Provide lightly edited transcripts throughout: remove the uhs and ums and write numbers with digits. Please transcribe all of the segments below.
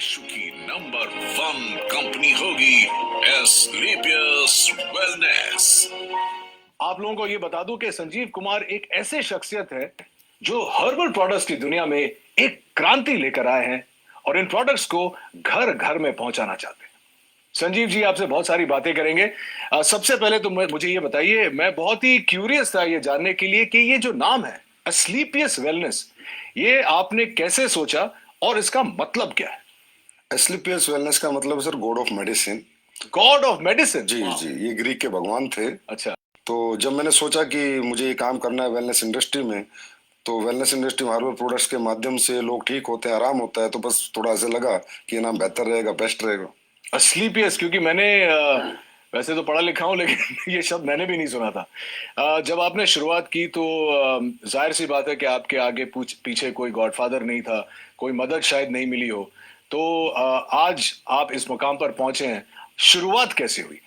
विश्व की number 1 company होगी एस्क्लेपियस वेलनेस। आप लोगों को ये बता दूं कि संजीव कुमार एक ऐसे शख्सियत है जो हर्बल प्रोडक्ट्स की दुनिया में एक क्रांति लेकर आए हैं और इन प्रोडक्ट्स को घर घर में पहुंचाना चाहते हैं। संजीव जी आपसे बहुत सारी बातें करेंगे। सबसे पहले तो मुझे ये बताइए, मैं बहुत ही क्यूरियस था ये जानने के लिए कि ये जो नाम है एस्क्लेपियस वेलनेस, ये आपने कैसे सोचा और इसका मतलब क्या है? एस्क्लेपियस वेलनेस का मतलब है sir God of medicine. God of medicine? जी जी, ये ग्रीक के भगवान थे। अच्छा। तो जब मैंने सोचा कि मुझे ये काम करना है वेलनेस इंडस्ट्री में, तो वेलनेस इंडस्ट्री में हर्बल प्रोडक्ट्स के माध्यम से लोग ठीक होते हैं, आराम होता है, तो बस थोड़ा ऐसे लगा कि ये नाम बेहतर रहेगा, बेस्ट रहेगा। एस्क्लेपियस, क्योंकि मैंने वैसे तो पढ़ा लिखा हूं लेकिन ये शब्द मैंने भी नहीं सुना था। जब आपने शुरुआत की तो जाहिर सी बात है कि आपके आगे पीछे कोई गॉडफादर नहीं था, कोई मदद शायद नहीं मिली हो। तो आज आप इस मुकाम पर पहुंचे हैं, शुरुआत कैसे हुई?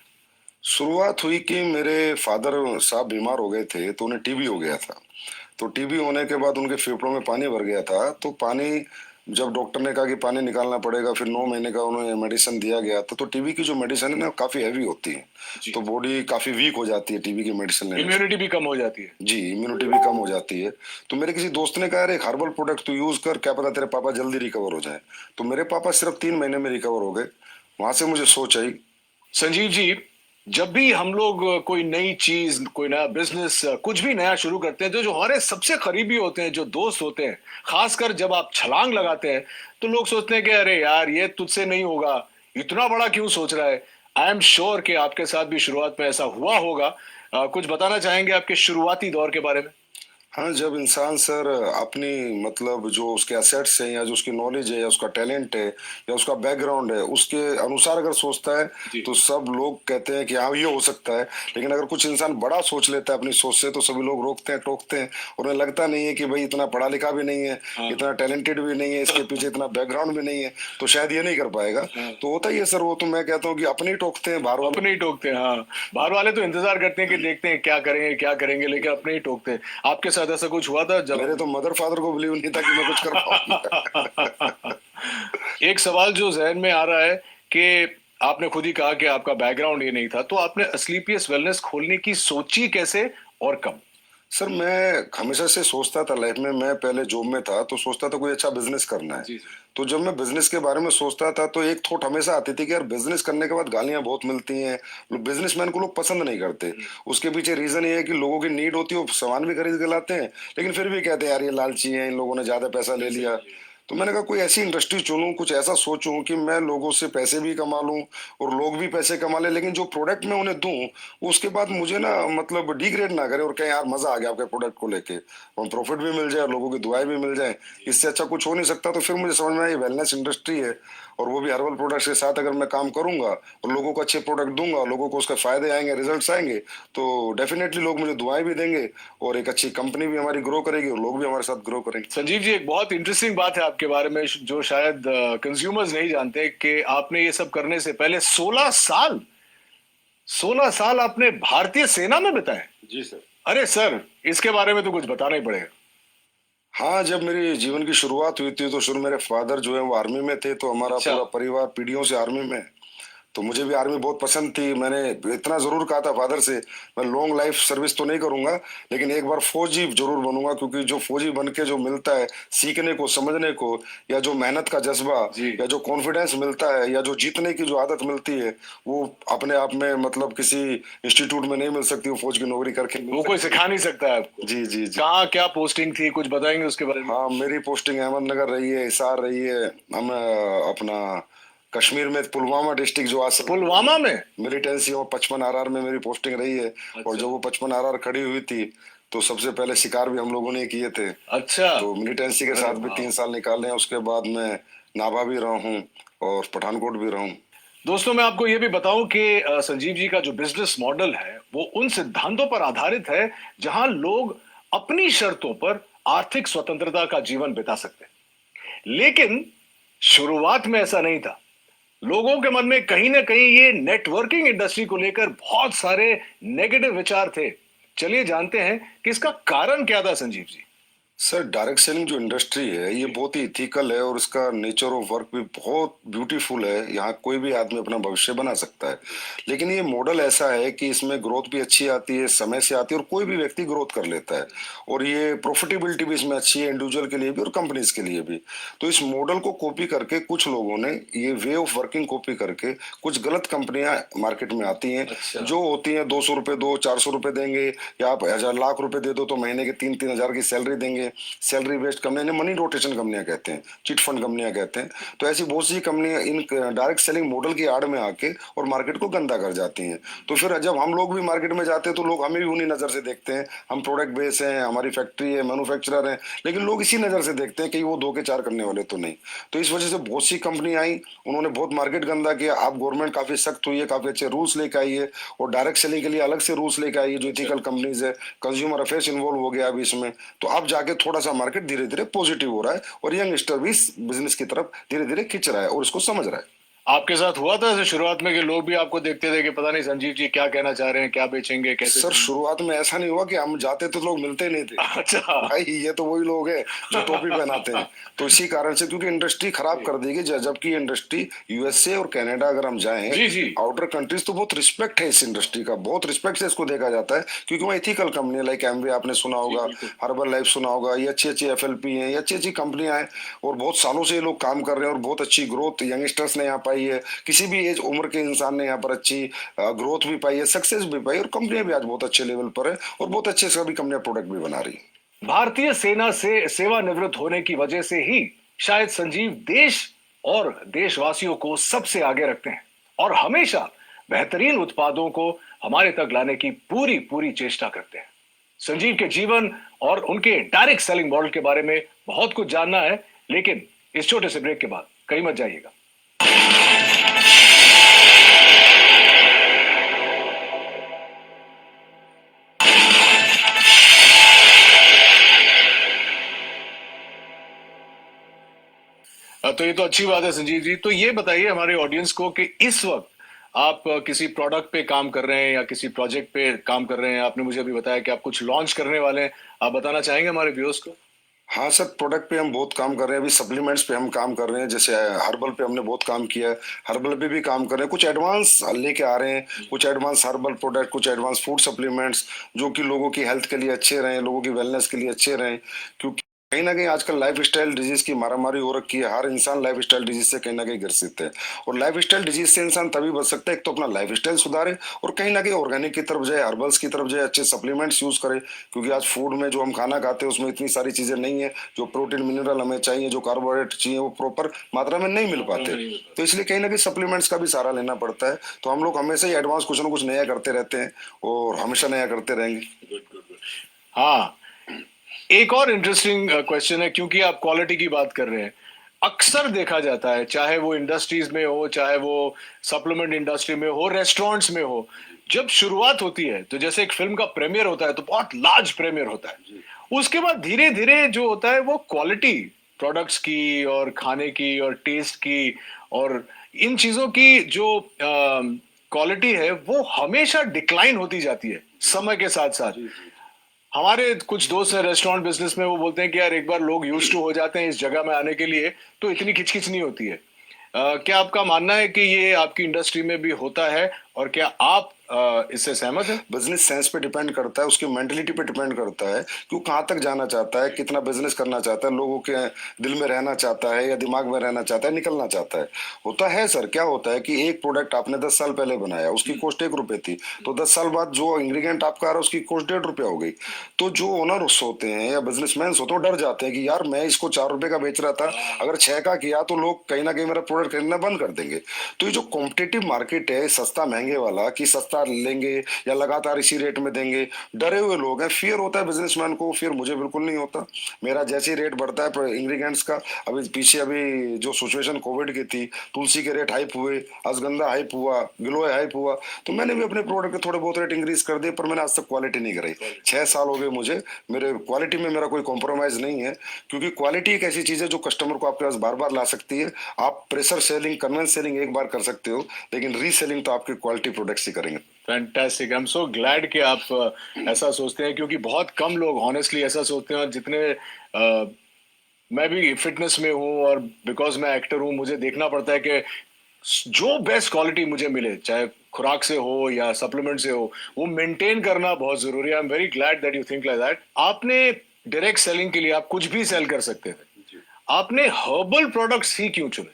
शुरुआत हुई कि मेरे फादर साहब बीमार हो गए थे, तो उन्हें टीबी हो गया था। तो टीबी होने के बाद उनके फेफड़ों में पानी भर गया था। तो पानी, जब डॉक्टर ने कहा कि पानी निकालना पड़ेगा, फिर 9 महीने का उन्हें मेडिसिन दिया गया था। तो टीबी की जो मेडिसिन है ना, काफी हैवी होती है, जी। तो बॉडी काफी वीक हो जाती है टीबी की मेडिसिन लेने से। इम्यूनिटी भी कम हो जाती है। जी, इम्यूनिटी भी कम हो जाती है। तो मेरे किसी दोस्त ने कहा, अरे एक हर्बल प्रोडक्ट तू यूज कर, क्या पता तेरे पापा जल्दी रिकवर हो जाए। तो मेरे पापा सिर्फ 3 महीने में रिकवर हो गए। वहां से मुझे सोच आई। संजीव जी, जब भी हम लोग कोई नई चीज, कोई नया बिजनेस, कुछ भी नया शुरू करते हैं, तो जो हमारे सबसे करीबी होते हैं, जो दोस्त होते हैं, खासकर जब आप छलांग लगाते हैं, तो लोग सोचते हैं कि अरे यार ये तुझसे नहीं होगा, इतना बड़ा क्यों सोच रहा है। आई एम श्योर कि आपके साथ भी शुरुआत में ऐसा हुआ होगा। कुछ बताना चाहेंगे आपके शुरुआती दौर के बारे में? हाँ, जब इंसान सर अपनी मतलब जो उसके एसेट्स हैं, या जो उसकी नॉलेज है, या उसका टैलेंट है, या उसका बैकग्राउंड है, उसके अनुसार अगर सोचता है, तो सब लोग कहते हैं कि हाँ ये हो सकता है। लेकिन अगर कुछ इंसान बड़ा सोच लेता है अपनी सोच से, तो सभी लोग रोकते हैं, टोकते हैं, और उन्हें लगता नहीं है कि भाई इतना पढ़ा लिखा भी नहीं है, हाँ, इतना टैलेंटेड भी नहीं है, इसके पीछे इतना बैकग्राउंड भी नहीं है, तो शायद ये नहीं कर पाएगा। हाँ, तो होता ही है सर। वो तो मैं कहता हूँ कि अपने ही टोकते हैं, बाहर वाले अपने ही टोकते हैं। हाँ, बाहर वाले तो इंतजार करते हैं कि देखते हैं क्या करेंगे क्या करेंगे, लेकिन अपने ही टोकते हैं। आपके साथ ऐसा कुछ हुआ था जब? मेरे तो मदर फादर को बिलीव नहीं था कि मैं कुछ कर पाऊंगा। एक सवाल जो जहन में आ रहा है कि आपने खुद ही कहा कि आपका बैकग्राउंड ये नहीं था, तो आपने एस्क्लेपियस वेलनेस खोलने की सोची कैसे और कब? सर मैं हमेशा से सोचता था लाइफ में, मैं पहले जॉब में था तो सोचता था कोई अच्छा बिजनेस करना है। जी। तो जब मैं बिजनेस के बारे में सोचता था, तो एक थॉट हमेशा आती थी कि यार बिजनेस करने के बाद गालियां बहुत मिलती हैं, बिजनेसमैन को लोग पसंद नहीं करते। उसके पीछे रीजन ये है कि लोगों की नीड होती है, वो सामान भी खरीद के लाते हैं, लेकिन फिर भी कहते हैं यार ये लालची है, इन लोगों ने ज्यादा पैसा ले लिया। तो मैंने कहा कोई ऐसी इंडस्ट्री चुनूं, कुछ ऐसा सोचूं कि मैं लोगों से पैसे भी कमा लूं और लोग भी पैसे कमा ले, लेकिन जो प्रोडक्ट मैं उन्हें दूं उसके बाद मुझे ना मतलब डिग्रेड ना करे, और कहें यार मजा आ गया आपके प्रोडक्ट को लेके, और प्रॉफिट भी मिल जाए और लोगों की दुआएं भी मिल जाए। इससे अच्छा कुछ हो नहीं सकता। तो फिर मुझे समझ में आया ये वेलनेस इंडस्ट्री है, और वो भी हर्बल प्रोडक्ट्स के साथ अगर मैं काम करूंगा और लोगों को अच्छे प्रोडक्ट दूंगा, लोगों को उसके फायदे आएंगे, रिजल्ट्स आएंगे, तो डेफिनेटली लोग मुझे दुआएं भी देंगे, और एक अच्छी कंपनी भी हमारी ग्रो करेगी, और लोग भी हमारे साथ ग्रो करेंगे। संजीव जी, एक बहुत इंटरेस्टिंग बात है आपके बारे में जो शायद कंज्यूमर्स नहीं जानते, कि आपने ये सब करने से पहले 16 साल आपने भारतीय सेना में बिताए। जी सर। अरे सर, इसके बारे में तो कुछ बताना ही पड़ेगा। हाँ, जब मेरी जीवन की शुरुआत हुई थी, तो शुरू मेरे फादर जो है वो आर्मी में थे, तो हमारा अच्छा। पूरा परिवार पीढ़ियों से आर्मी में है। तो मुझे भी आर्मी बहुत पसंद थी। मैंने इतना जरूर कहा था फादर से, मैं लॉन्ग लाइफ सर्विस तो नहीं करूंगा, लेकिन एक बार फौजी जरूर बनूंगा, क्योंकि जो फौजी बन के जो मिलता है सीखने को, समझने को, या जो मेहनत का जज्बा, या जो कॉन्फिडेंस मिलता है, या जो जीतने की जो आदत मिलती है, वो अपने आप में मतलब किसी इंस्टीट्यूट में नहीं मिल सकती। वो फौज की नौकरी करके वो कोई सिखा नहीं सकता है आपको। जी जी जी। कहाँ क्या पोस्टिंग थी, कुछ बताएंगे उसके बारे में? हाँ, मेरी पोस्टिंग अहमदनगर रही है, हिसार रही है, हम अपना कश्मीर में पुलवामा डिस्ट्रिक्ट जो आज पुलवामा में मिलिटेंसी और 55 RR में मेरी पोस्टिंग रही है। अच्छा। और जब वो 55 RR खड़ी हुई थी, तो सबसे पहले शिकार भी हम लोगों ने किए थे। अच्छा। तो मिलिटेंसी के साथ भी 3 साल निकाले हैं। उसके बाद मैं नाभा भी रहा हूँ और पठानकोट भी रहा हूँ। दोस्तों, मैं आपको ये भी बताऊं कि संजीव जी का जो बिजनेस मॉडल है वो उन सिद्धांतों पर आधारित है जहां लोग अपनी शर्तों पर आर्थिक स्वतंत्रता का जीवन बिता सकते हैं। लेकिन शुरुआत में ऐसा नहीं था। लोगों के मन में कहीं ना कहीं ये नेटवर्किंग इंडस्ट्री को लेकर बहुत सारे नेगेटिव विचार थे। चलिए जानते हैं कि इसका कारण क्या था, Sanjeev ji. Sir direct selling जो इंडस्ट्री है ये बहुत ही इथिकल है और इसका नेचर ऑफ वर्क भी बहुत ब्यूटीफुल है। यहाँ कोई भी आदमी अपना भविष्य बना सकता है, लेकिन ये मॉडल ऐसा है कि इसमें ग्रोथ भी अच्छी आती है, समय से आती है और कोई भी व्यक्ति ग्रोथ कर लेता है और ये प्रॉफिटेबिलिटी भी इसमें अच्छी है, इंडिविजुअल के लिए भी और कंपनीज के लिए भी। तो इस मॉडल को कॉपी करके कुछ लोगों ने ये वे ऑफ वर्किंग कॉपी करके कुछ गलत कंपनियां मार्केट में आती हैं। अच्छा। जो होती हैं 200 रुपए दो, 400 रुपए देंगे या आप 1,000,000 रुपए दे दो तो महीने के 3-3 हजार की सैलरी देंगे। Salary based company, money rotation कंपनियां कहते हैं, चिट फंड कंपनियां कहते हैं। तो ऐसी बहुत सी कंपनियां इन डायरेक्ट सेलिंग मॉडल की आड़ में आके और मार्केट को गंदा कर जाती हैं। तो फिर जब हम लोग भी मार्केट में जाते हैं तो लोग हमें भी उन्हीं नजर से देखते हैं। हम प्रोडक्ट बेस हैं, हमारी फैक्ट्री है, मैन्युफैक्चरर हैं, लेकिन लोग इसी नजर से देखते हैं कि वो दो के चार करने वाले तो नहीं। तो इस वजह से बहुत सी कंपनी आई, उन्होंने बहुत मार्केट गंदा किया। अब गवर्नमेंट काफी सख्त हुई है, काफी अच्छे रूल्स लेके आई है और डायरेक्ट सेलिंग के लिए अलग से रूल्स लेके आई है। जो इथिकल कंपनीज है, कंज्यूमर अफेयर्स इन्वॉल्व हो गया अभी इसमें। तो अब जाके थोड़ा सा मार्केट धीरे धीरे पॉजिटिव हो रहा है और यंगस्टर भी इस बिजनेस की तरफ धीरे धीरे खिंच रहा है और इसको समझ रहा है। आपके साथ हुआ था ऐसे शुरुआत में कि लोग भी आपको देखते थे कि पता नहीं संजीव जी क्या कहना चाह रहे हैं, क्या बेचेंगे, कैसे सर करेंगे? शुरुआत में ऐसा नहीं हुआ कि हम जाते तो लोग मिलते नहीं थे। अच्छा। भाई ये तो वही लोग हैं जो टोपी पहनाते हैं। तो इसी कारण से, क्योंकि इंडस्ट्री खराब कर दी गई, जबकि इंडस्ट्री यूएसए और कनाडा अगर हम जाएं, जी जी। आउटर कंट्रीज, तो बहुत रिस्पेक्ट है इस इंडस्ट्री का, बहुत रिस्पेक्ट से इसको देखा जाता है। क्योंकि वहाँ इथिकल कंपनी लाइक एमवे आपने सुना जी होगा, बिल्कुल। हर्बल लाइफ सुना होगा, ये अच्छी अच्छी एफएलपी हैं, ये अच्छी अच्छी कंपनियां हैं और बहुत सालों से ये लोग काम कर रहे हैं और बहुत अच्छी ग्रोथ यंगस्टर्स ने यहाँ पाई है। किसी भी एज उम्र के इंसान ने यहाँ पर अच्छी ग्रोथ भी पाई है, सक्सेस भी पाई, और कंपनियां भी आज बहुत अच्छे लेवल पर है और बहुत अच्छे सभी कंपनियां प्रोडक्ट भी बना रही है। भारतीय सेना से सेवानिवृत्त होने की वजह से ही शायद संजीव देश और देशवासियों को सबसे आगे रखते हैं और हमेशा बेहतरीन उत्पादों को हमारे तक लाने की पूरी पूरी चेष्टा करते हैं। संजीव के जीवन और उनके डायरेक्ट सेलिंग मॉडल के बारे में बहुत कुछ जानना है, लेकिन इस छोटे से ब्रेक के बाद कहीं मत जाइएगा। तो ये तो अच्छी बात है संजीव जी। तो ये बताइए हमारे ऑडियंस को कि इस वक्त आप किसी प्रोडक्ट पे काम कर रहे हैं या किसी प्रोजेक्ट पे काम कर रहे हैं। आपने मुझे अभी बताया कि आप कुछ लॉन्च करने वाले हैं। आप बताना चाहेंगे हमारे व्यूअर्स को? हाँ सर, प्रोडक्ट पे हम बहुत काम कर रहे हैं। अभी सप्लीमेंट्स पे हम काम कर रहे हैं, जैसे हर्बल पे हमने बहुत काम किया है, हर्बल पे भी काम कर रहे हैं। कुछ एडवांस लेके आ रहे हैं, कुछ एडवांस हर्बल प्रोडक्ट, कुछ एडवांस फूड सप्लीमेंट्स जो कि लोगों की हेल्थ के लिए अच्छे रहें, लोगों की वेलनेस के लिए अच्छे रहें। क्योंकि कहीं ना कहीं आजकल लाइफ स्टाइल डिजीज की मारामारी हो रखी है। हर इंसान लाइफ स्टाइल डिजीज से कहीं ना कहीं ग्रसित है और लाइफ स्टाइल डिजीज से इंसान तभी बच सकता है, एक तो अपना लाइफ स्टाइल सुधारे और कहीं ना कहीं ऑर्गेनिक की तरफ जाए, हर्बल्स की तरफ जाए, अच्छे सप्लीमेंट्स यूज करे। क्योंकि आज फूड में जो हम खाना खाते हैं उसमें इतनी सारी चीजें नहीं है, जो प्रोटीन मिनरल हमें चाहिए, जो कार्बोहाइड्रेट चाहिए, वो प्रॉपर मात्रा में नहीं मिल पाते। तो इसलिए कहीं ना कहीं सप्लीमेंट्स का भी सहारा लेना पड़ता है। तो हम लोग हमेशा ही एडवांस कुछ ना कुछ नया करते रहते हैं और हमेशा नया करते रहेंगे। हाँ, एक और इंटरेस्टिंग क्वेश्चन है, क्योंकि आप क्वालिटी की बात कर रहे हैं। अक्सर देखा जाता है, चाहे वो इंडस्ट्रीज में हो, चाहे वो सप्लीमेंट इंडस्ट्री में हो, रेस्टोरेंट्स में हो, जब शुरुआत होती है तो जैसे एक फिल्म का प्रीमियर होता है तो बहुत लार्ज प्रीमियर होता है। उसके बाद धीरे धीरे जो होता है वो क्वालिटी प्रोडक्ट्स की और खाने की और टेस्ट की और इन चीजों की जो क्वालिटी है वो हमेशा डिक्लाइन होती जाती है समय के साथ साथ। हमारे कुछ दोस्त हैं रेस्टोरेंट बिजनेस में, वो बोलते हैं कि यार एक बार लोग यूज टू हो जाते हैं इस जगह में आने के लिए तो इतनी खिचखिच नहीं होती है। क्या आपका मानना है कि ये आपकी इंडस्ट्री में भी होता है और क्या आप इससे सहमत हैं? बिजनेस सेंस पे डिपेंड करता है, उसकी मेंटलिटी पे डिपेंड करता है कि वो कहाँ तक जाना चाहता है, कितना बिजनेस करना चाहता है, लोगों के दिल में रहना चाहता है या दिमाग में रहना चाहता है, निकलना चाहता है। होता है सर, क्या होता है कि एक प्रोडक्ट आपने 10 साल पहले बनाया, उसकी कॉस्ट 1 रुपए थी, तो 10 साल बाद जो इंग्रेडिएंट आपका आ रहा है उसकी कॉस्ट 1.5 रुपया हो गई। तो जो ओनर्स होते हैं या बिजनेसमैन होते हैं वो डर जाते हैं कि यार मैं इसको 4 रुपए का बेच रहा था, अगर 6 का किया तो लोग कहीं ना कहीं मेरा प्रोडक्ट खरीदना बंद कर देंगे। तो ये जो कॉम्पिटेटिव मार्केट है सस्ता महंगे वाला, कि सस्ता लेंगे या लगातार इसी रेट में देंगे, डरे हुए लोग हैं। फियर होता है बिजनेसमैन को, फियर मुझे बिल्कुल नहीं होता। मेरा जैसे ही रेट बढ़ता है इंग्रेडिएंट्स का, अभी पीछे अभी जो सिचुएशन कोविड की थी, तुलसी के रेट हाइप हुए, अश्वगंधा हाइप हुआ, गिलोय हाइप हुआ, तो मैंने भी अपने प्रोडक्ट के थोड़े बहुत रेट इंक्रीज कर दिए, पर मैंने आज तक क्वालिटी नहीं कराई। 6 साल हो गए मुझे, मेरे क्वालिटी में मेरा कोई कॉम्प्रोमाइज नहीं है। क्योंकि क्वालिटी एक ऐसी चीज है जो कस्टमर को आपके पास बार बार ला सकती है। आप प्रेशर सेलिंग, कन्वेंस सेलिंग एक बार कर सकते हो, लेकिन रीसेलिंग तो आपकी क्वालिटी क्वालिटी प्रोडक्ट्स ही करेंगे। Fantastic, I am so glad कि आप ऐसा सोचते हैं, क्योंकि बहुत कम लोग ऑनेस्टली ऐसा सोचते हैं। और जितने मैं भी फिटनेस में हूँ और बिकॉज मैं एक्टर हूँ, मुझे देखना पड़ता है कि जो बेस्ट क्वालिटी मुझे मिले, चाहे खुराक से हो या सप्लीमेंट से हो, वो मेंटेन करना बहुत जरूरी है। I am very glad that you think like that. आपने डायरेक्ट सेलिंग के लिए आप कुछ भी सेल कर सकते थे, आपने हर्बल प्रोडक्ट्स ही क्यों चुने?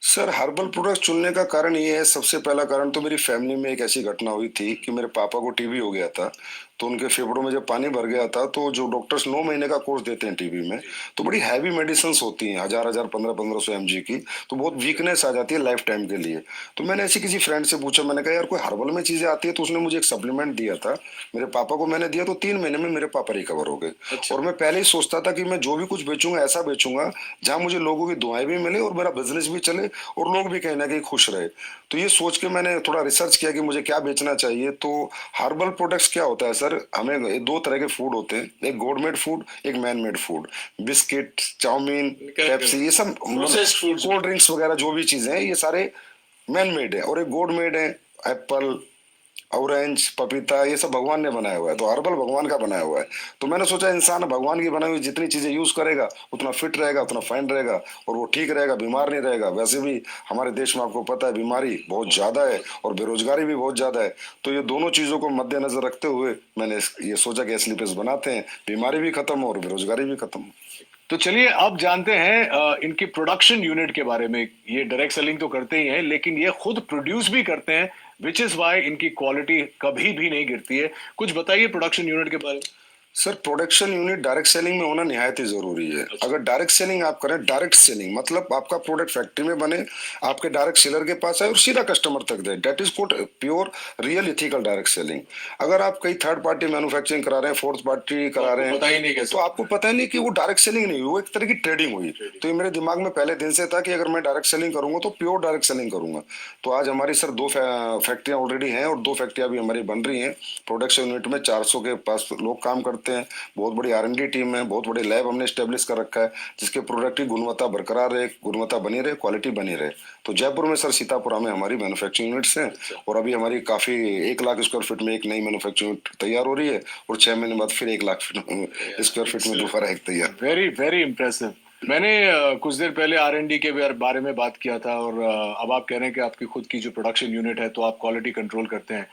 सर, हर्बल प्रोडक्ट चुनने का कारण ये है, सबसे पहला कारण तो मेरी फैमिली में एक ऐसी घटना हुई थी कि मेरे पापा को टीबी हो गया था। तो उनके फेफड़ों में जब पानी भर गया था, तो जो डॉक्टर्स 9 महीने का कोर्स देते हैं टीबी में, तो बड़ी हैवी मेडिसिन होती हैं, 1000 1500 mg की। तो बहुत वीकनेस आ जाती है लाइफ टाइम के लिए। तो मैंने ऐसी किसी फ्रेंड से पूछा, मैंने कहा यार कोई हर्बल में चीजें आती है, तो उसने मुझे एक सप्लीमेंट दिया था। मेरे पापा को मैंने दिया तो 3 महीने में मेरे पापा रिकवर हो गए। अच्छा। और मैं पहले ही सोचता था कि मैं जो भी कुछ बेचूंगा ऐसा बेचूंगा जहां मुझे लोगों की दुआएं भी मिले और मेरा बिजनेस भी चले और लोग भी कहीं ना कहीं खुश रहे। तो ये सोच के मैंने थोड़ा रिसर्च किया कि मुझे क्या बेचना चाहिए। तो हर्बल प्रोडक्ट्स क्या होता है सर, हमें दो तरह के फूड होते हैं, एक गॉड मेड फूड, एक man made food. Biscuit, chow mein, Pepsi, ये सब Processed foods। कोल्ड ड्रिंक्स वगैरह जो भी चीजें हैं, ये सारे मैन मेड है। और एक गॉड मेड है, एप्पल, ऑरेंज, पपीता, ये सब भगवान ने बनाया हुआ है। तो हर्बल भगवान का बनाया हुआ है। तो मैंने सोचा इंसान भगवान की बनाई हुई जितनी चीजें यूज करेगा उतना फिट रहेगा, उतना फाइन रहेगा और वो ठीक रहेगा, बीमार नहीं रहेगा। वैसे भी हमारे देश में आपको पता है बीमारी बहुत ज्यादा है और बेरोजगारी भी बहुत ज्यादा है। तो ये दोनों चीजों को मद्देनजर रखते हुए मैंने ये सोचा कि एस्लीपियस बनाते हैं, बीमारी भी खत्म हो और बेरोजगारी भी खत्म हो। तो चलिए अब जानते हैं इनकी प्रोडक्शन यूनिट के बारे में। ये डायरेक्ट सेलिंग तो करते ही हैं, लेकिन ये खुद प्रोड्यूस भी करते हैं, विच इज वाई इनकी क्वालिटी कभी भी नहीं गिरती है। कुछ बताइए प्रोडक्शन यूनिट के बारे में। Sir, production unit direct selling में होना निहायत ही जरूरी है। अगर डायरेक्ट सेलिंग आप करें, डायरेक्ट सेलिंग मतलब आपका प्रोडक्ट फैक्ट्री में बने, आपके डायरेक्ट सेलर के पास आए और सीधा कस्टमर तक दे, that is called pure real ethical direct selling. अगर आप कई थर्ड पार्टी मैन्युफैक्चरिंग करा रहे हैं, फोर्थ पार्टी करा रहे पता ही नहीं हैं, कैसे। तो आपको पता ही नहीं कि वो डायरेक्ट सेलिंग नहीं हुई, वो एक तरह की ट्रेडिंग हुई। तो ये मेरे दिमाग में पहले दिन से था कि अगर मैं डायरेक्ट सेलिंग करूंगा तो प्योर डायरेक्ट सेलिंग करूंगा। तो आज हमारी सर दो फैक्ट्रियां ऑलरेडी हैं और दो फैक्ट्रियां भी हमारी बन रही हैं। प्रोडक्शन यूनिट में 400 के पास लोग काम करते हैं। बहुत बड़ी R&D टीम है, बहुत बड़े लैब हमने स्टेब्लिश कर रखा है जिसके प्रोडक्ट की गुणवत्ता बरकरार रहे, गुणवत्ता बनी रहे, क्वालिटी बनी रहे। तो जयपुर में सर सीतापुरा में हमारी मैन्युफैक्चरिंग यूनिट्स हैं और अभी हमारी काफी 1 लाख स्क्वायर फीट में एक नई मैन्युफैक्चरिंग यूनिट तैयार हो रही है और 6 महीने बाद फिर 1 लाख स्क्वायर फीट में दोबारा एक तैयार। Very very impressive. मैंने कुछ देर पहले R&D के बारे में बात किया था, और अब आप कह रहे हैं कि आपकी खुद की जो प्रोडक्शन यूनिट है, तो आप क्वालिटी कंट्रोल करते हैं।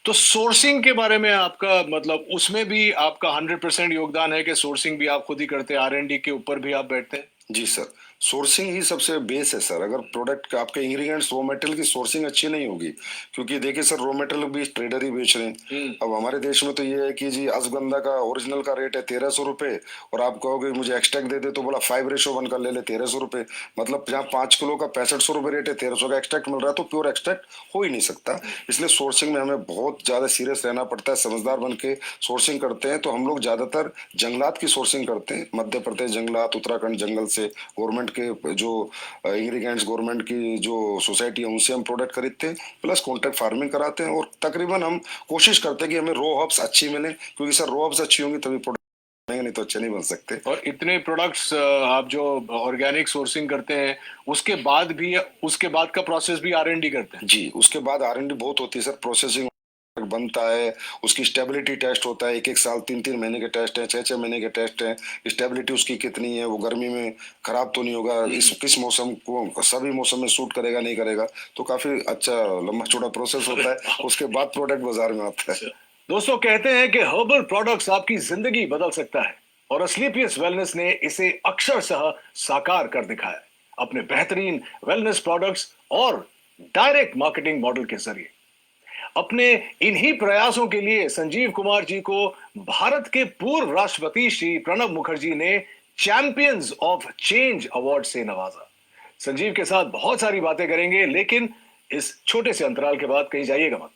तो सोर्सिंग के बारे में आपका मतलब, उसमें भी आपका 100% योगदान है कि सोर्सिंग भी आप खुद ही करते हैं, R&D के ऊपर भी आप बैठते हैं? जी सर, सोर्सिंग ही सबसे बेस है सर। अगर प्रोडक्ट का आपके इंग्रेडिएंट्स रॉ मटेरियल की सोर्सिंग अच्छी नहीं होगी, क्योंकि देखिए सर रॉ मटेरियल भी ट्रेडर ही बेच रहे हैं। अब हमारे देश में तो ये है कि जी अश्वगंधा का ओरिजिनल का रेट है 1300 रुपए और आप कहोगे मुझे एक्सट्रैक्ट दे दे, तो बोला 5:1 का ले ले 1300 रुपए। मतलब जहाँ 5 किलो का 6500 रुपए रेट है, 1300 का एक्सट्रैक्ट मिल रहा है, तो प्योर एक्सट्रैक्ट हो ही नहीं सकता। इसलिए सोर्सिंग में हमें बहुत ज्यादा सीरियस रहना पड़ता है, समझदार बन के सोर्सिंग करते हैं। तो हम लोग ज्यादातर जंगलात की सोर्सिंग करते हैं, मध्य प्रदेश जंगलात, उत्तराखंड जंगल से, गवर्नमेंट के जो इंग्रेडिएंट्स, गवर्नमेंट की जो सोसाइटी है उनसे हम प्रोडक्ट खरीदते हैं, प्लस कॉन्ट्रैक्ट फार्मिंग कराते हैं। और तकरीबन हम कोशिश करते हैं कि हमें रॉ हर्ब्स अच्छी मिले, क्योंकि सर रॉ हर्ब्स अच्छी होंगी तभी प्रोडक्ट बनेंगे, नहीं तो अच्छे नहीं बन सकते। और इतने प्रोडक्ट्स आप जो ऑर्गेनिक सोर्सिंग करते हैं, उसके बाद भी, उसके बाद का प्रोसेस भी R&D करते हैं? जी, उसके बाद R&D बहुत होती है सर। प्रोसेसिंग बनता है, उसकी स्टेबिलिटी टेस्ट होता है, 1-1 साल 3-3 महीने के टेस्ट हैं, 6-6 महीने के टेस्ट हैं। स्टेबिलिटी उसकी कितनी है, वो गर्मी में खराब तो नहीं होगा, इस किस मौसम को सभी मौसम में सूट करेगा नहीं करेगा। तो काफी अच्छा लंबा चौड़ा प्रोसेस होता है, उसके बाद प्रोडक्ट बाजार में आता है। दोस्तों, कहते हैं कि हर्बल प्रोडक्ट्स आपकी जिंदगी बदल सकता है, और असलीपियस वेलनेस ने इसे अक्षरशः साकार कर दिखाया अपने बेहतरीन वेलनेस प्रोडक्ट्स और डायरेक्ट मार्केटिंग मॉडल के जरिए। अपने इन्हीं प्रयासों के लिए संजीव कुमार जी को भारत के पूर्व राष्ट्रपति श्री प्रणब मुखर्जी ने चैंपियंस ऑफ चेंज अवार्ड से नवाजा। संजीव के साथ बहुत सारी बातें करेंगे, लेकिन इस छोटे से अंतराल के बाद कहीं जाइएगा मत।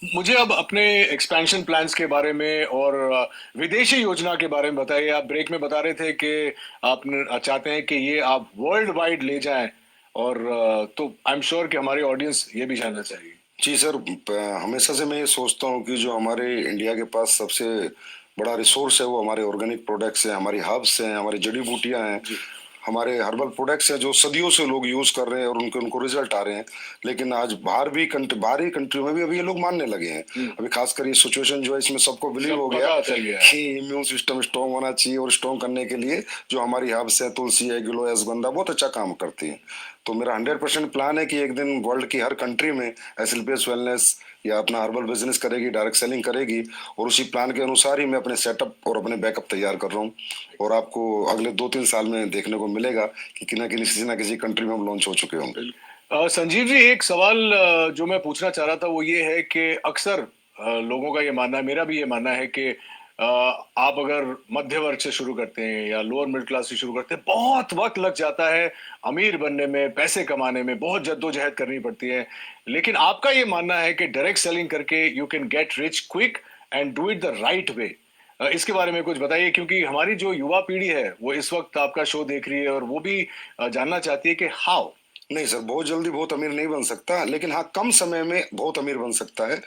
मुझे अब अपने एक्सपेंशन प्लान्स के बारे में और विदेशी योजना के बारे में बताइए। आप ब्रेक में बता रहे थे कि आप चाहते हैं कि ये आप वर्ल्ड वाइड ले जाएं, और तो आई एम श्योर कि हमारी ऑडियंस ये भी जानना चाहिए। जी सर, हमेशा से मैं ये सोचता हूँ कि जो हमारे इंडिया के पास सबसे बड़ा रिसोर्स है वो हमारे ऑर्गेनिक प्रोडक्ट्स हैं, हमारी हर्ब्स हैं, हमारी जड़ी बूटियां हैं, हमारे हर्बल प्रोडक्ट्स हैं जो सदियों से लोग यूज कर रहे हैं और उनके उनको रिजल्ट आ रहे हैं। लेकिन आज बाहरी कंट्री में भी अभी ये लोग मानने लगे हैं। अभी खासकर ये सिचुएशन जो है इसमें सबको बिलीव सब हो गया पता चल गया। कि इम्यून सिस्टम स्ट्रांग होना चाहिए, और स्ट्रांग करने के लिए जो हमारी हर्ब्स है, तुलसी है, गिलोय, अश्वगंधा बहुत अच्छा काम करती है। तो मेरा 100% प्लान है कि एक दिन वर्ल्ड की हर कंट्री में एसएलपीएस वेलनेस या अपना हर्बल बिजनेस करेगी, डायरेक्ट सेलिंग करेगी, और उसी प्लान के अनुसार ही मैं अपने सेटअप और अपने बैकअप तैयार कर रहा हूँ। और आपको अगले 2-3 साल में देखने को मिलेगा कि किसी ना किसी कंट्री में हम लॉन्च हो चुके होंगे। संजीव जी, एक सवाल जो मैं पूछना चाह रहा था वो ये है कि अक्सर लोगों का ये मानना है, मेरा भी ये मानना है कि आप अगर मध्य वर्ग से शुरू करते हैं या लोअर मिडिल क्लास से शुरू करते हैं, बहुत वक्त लग जाता है अमीर बनने में, पैसे कमाने में, बहुत जद्दोजहद करनी पड़ती है। लेकिन आपका ये मानना है कि डायरेक्ट सेलिंग करके you can get rich quick and do it the right way. इसके बारे में कुछ बताइए, क्योंकि हमारी जो युवा पीढ़ी है वो इस वक्त आपका शो देख रही है और वो भी जानना चाहती है कि हाउ। नहीं सर, बहुत जल्दी बहुत अमीर नहीं बन सकता, लेकिन हाँ कम समय में बहुत अमीर बन सकता है।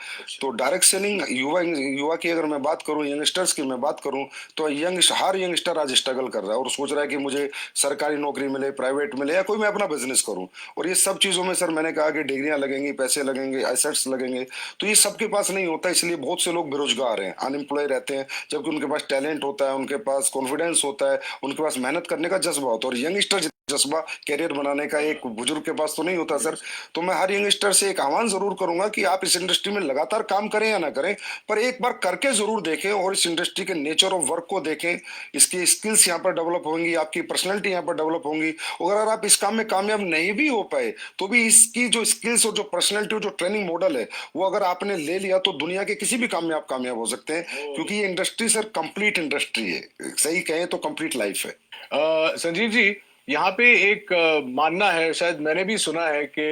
तो डायरेक्ट सेलिंग युवा की अगर मैं बात करूं, यंगस्टर्स की मैं बात करूं, तो हर यंगस्टर आज स्ट्रगल कर रहा है और सोच रहा है कि मुझे सरकारी नौकरी मिले, प्राइवेट मिले, या कोई मैं अपना बिजनेस करूं। और ये सब चीजों में सर मैंने कहा कि डिग्रियां लगेंगी, पैसे लगेंगे, एसेट्स लगेंगे, तो ये सबके पास नहीं होता। इसलिए बहुत से लोग बेरोजगार हैं, अनएम्प्लॉय रहते हैं, जबकि उनके पास टैलेंट होता है, उनके पास कॉन्फिडेंस होता है, उनके पास मेहनत करने का जज्बा होता है। और यंगस्टर जज्बा कैरियर बनाने का एक बुजुर्ग के पास तो नहीं होता सर। तो मैं हर यंगस्टर से एक आह्वान जरूर करूंगा कि आप इस इंडस्ट्री में लगातार काम करें या ना करें, पर एक बार करके जरूर देखें और इस इंडस्ट्री के नेचर ऑफ वर्क को देखें। इसकी स्किल्स यहाँ पर डेवलप होंगी, आपकी पर्सनैलिटी यहाँ पर डेवलप होंगी। और अगर आप इस काम में कामयाब नहीं भी हो पाए तो भी इसकी जो स्किल्स और जो पर्सनैलिटी और जो ट्रेनिंग मॉडल है वो अगर आपने ले लिया तो दुनिया के किसी भी काम में आप कामयाब हो सकते हैं। क्योंकि ये इंडस्ट्री सर कंप्लीट इंडस्ट्री है, सही कहें तो कंप्लीट लाइफ है। संजीव जी, यहाँ पे एक मानना है, शायद मैंने भी सुना है कि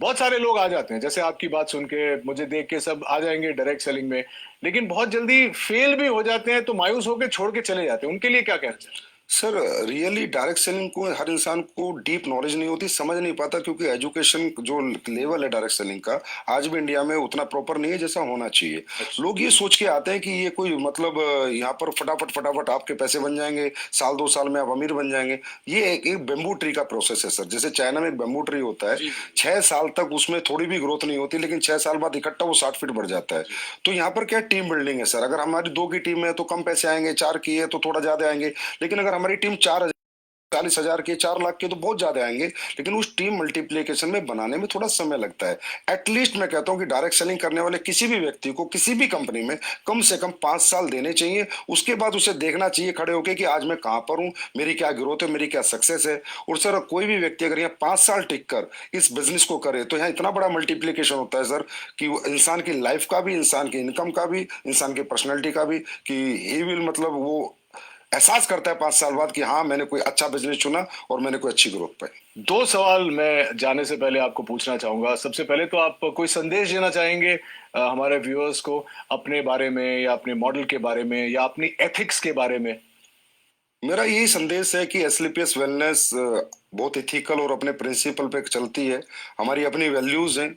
बहुत सारे लोग आ जाते हैं, जैसे आपकी बात सुन के मुझे देख के सब आ जाएंगे डायरेक्ट सेलिंग में, लेकिन बहुत जल्दी फेल भी हो जाते हैं तो मायूस होकर छोड़ के चले जाते हैं। उनके लिए क्या कहना चाहिए? सर रियली डायरेक्ट सेलिंग को हर इंसान को डीप नॉलेज नहीं होती, समझ नहीं पाता, क्योंकि एजुकेशन जो लेवल है डायरेक्ट सेलिंग का आज भी इंडिया में उतना प्रॉपर नहीं है जैसा होना चाहिए। लोग ये सोच के आते हैं कि ये कोई मतलब यहाँ पर फटाफट फटाफट आपके पैसे बन जाएंगे, 1-2 साल में आप अमीर बन जाएंगे। ये एक बेम्बू ट्री का प्रोसेस है सर। जैसे चाइना में एक बेम्बू ट्री होता है, 6 साल तक उसमें थोड़ी भी ग्रोथ नहीं होती, लेकिन 6 साल बाद इकट्ठा वो 60 फीट बढ़ जाता है। तो यहाँ पर क्या टीम बिल्डिंग है सर। अगर हमारी 2 की टीम है तो कम पैसे आएंगे, 4 की है तो थोड़ा ज्यादा आएंगे, लेकिन अगर हमारी टीम 40,000 के, 4 लाख के, तो बहुत ज्यादा आएंगे। लेकिन उस टीम मल्टीप्लीकेशन में बनाने में थोड़ा समय लगता है। एटलीस्ट मैं कहता हूं कि डायरेक्ट सेलिंग करने वाले किसी भी व्यक्ति को किसी भी कंपनी में कम से कम 5 साल देने चाहिए। उसके बाद उसे देखना चाहिए खड़े होके कि आज मैं कहां पर हूं, मेरी क्या ग्रोथ है, मेरी क्या सक्सेस है। और सर कोई भी व्यक्ति अगर यहाँ 5 साल टिक कर इस बिजनेस को करे तो यहाँ इतना बड़ा मल्टीप्लीकेशन होता है सर कि वो इंसान की लाइफ का भी, इंसान की इनकम का भी, इंसान की पर्सनैलिटी का भी, कि ही विल मतलब वो एहसास करता है 5 साल बाद कि हाँ मैंने कोई अच्छा बिजनेस चुना और मैंने कोई अच्छी ग्रोथ पाई। 2 सवाल मैं जाने से पहले आपको पूछना चाहूंगा। सबसे पहले तो आप कोई संदेश देना चाहेंगे हमारे व्यूअर्स को अपने बारे में या अपने मॉडल के बारे में या अपनी एथिक्स के बारे में? मेरा यही संदेश है कि एसलीपीएस वेलनेस बहुत इथिकल और अपने प्रिंसिपल पे चलती है। हमारी अपनी वैल्यूज हैं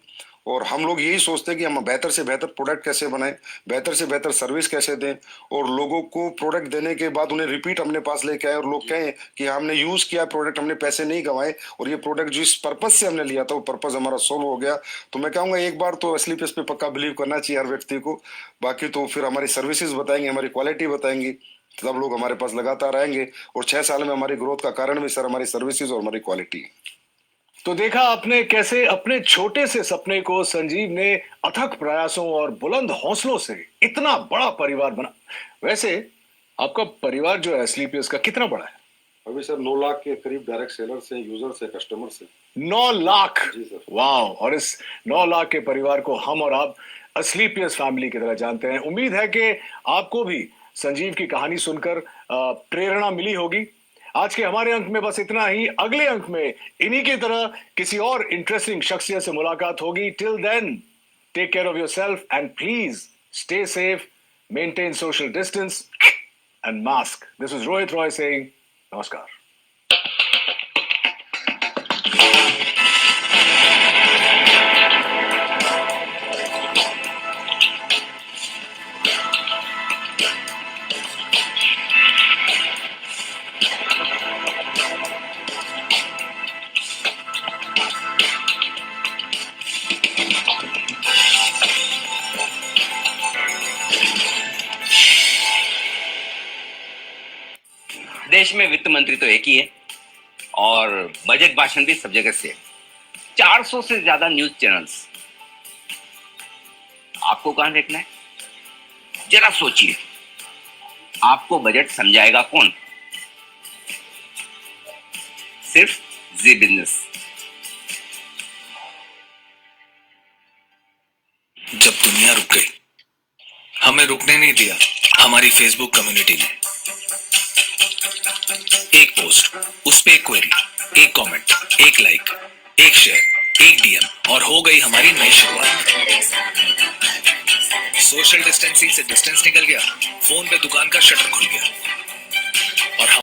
और हम लोग यही सोचते हैं कि हम बेहतर से बेहतर प्रोडक्ट कैसे बनाएं, बेहतर से बेहतर सर्विस कैसे दें, और लोगों को प्रोडक्ट देने के बाद उन्हें रिपीट अपने पास लेके आए और लोग कहें कि हमने यूज किया प्रोडक्ट, हमने पैसे नहीं गंवाए, और ये प्रोडक्ट जिस पर्पज से हमने लिया था वो पर्पज हमारा सोल्व हो गया। तो मैं कहूंगा एक बार तो एसलीपीएस पे पक्का बिलीव करना चाहिए हर व्यक्ति को। बाकी तो फिर हमारी सर्विसेज बताएंगे, हमारी क्वालिटी बताएंगी, तब लोग हमारे पास लगातार आएंगे। और 6 साल में हमारी ग्रोथ का कारण भी सर हमारी सर्विसेज और हमारी क्वालिटी। तो देखा आपने कैसे अपने छोटे से सपने को संजीव ने अथक प्रयासों और बुलंद हौसलों से इतना बड़ा परिवार बना। वैसे आपका परिवार जो है स्लीपियस का कितना बड़ा है? अभी सर 9 लाख के करीब डायरेक्ट सेलर से, यूजर से, कस्टमर से। 9 लाख? जी सर। वाह! और इस 9 लाख के परिवार को हम और आप स्लीपियस फैमिली की तरह जानते हैं। उम्मीद है कि आपको भी संजीव की कहानी सुनकर प्रेरणा मिली होगी। आज के हमारे अंक में बस इतना ही। अगले अंक में इन्हीं की तरह किसी और इंटरेस्टिंग शख्सियत से मुलाकात होगी। Till then, take care of yourself and please stay safe, maintain social distance and mask. This is Rohit Roy saying नमस्कार। देश में वित्त मंत्री तो एक ही है और बजट भाषण भी सब जगह से 400 से ज्यादा न्यूज चैनल्स। आपको कहां देखना है? जरा सोचिए, आपको बजट समझाएगा कौन? सिर्फ जी बिजनेस। जब दुनिया रुक गई, हमें रुकने नहीं दिया हमारी फेसबुक कम्युनिटी ने। एक पोस्ट, उस पे एक क्वेरी, एक कमेंट, एक लाइक, एक शेयर, एक डीएम और हो गई हमारी नई शुरुआत। सोशल डिस्टेंसिंग से डिस्टेंस निकल गया, फोन पे दुकान का शटर खुल गया।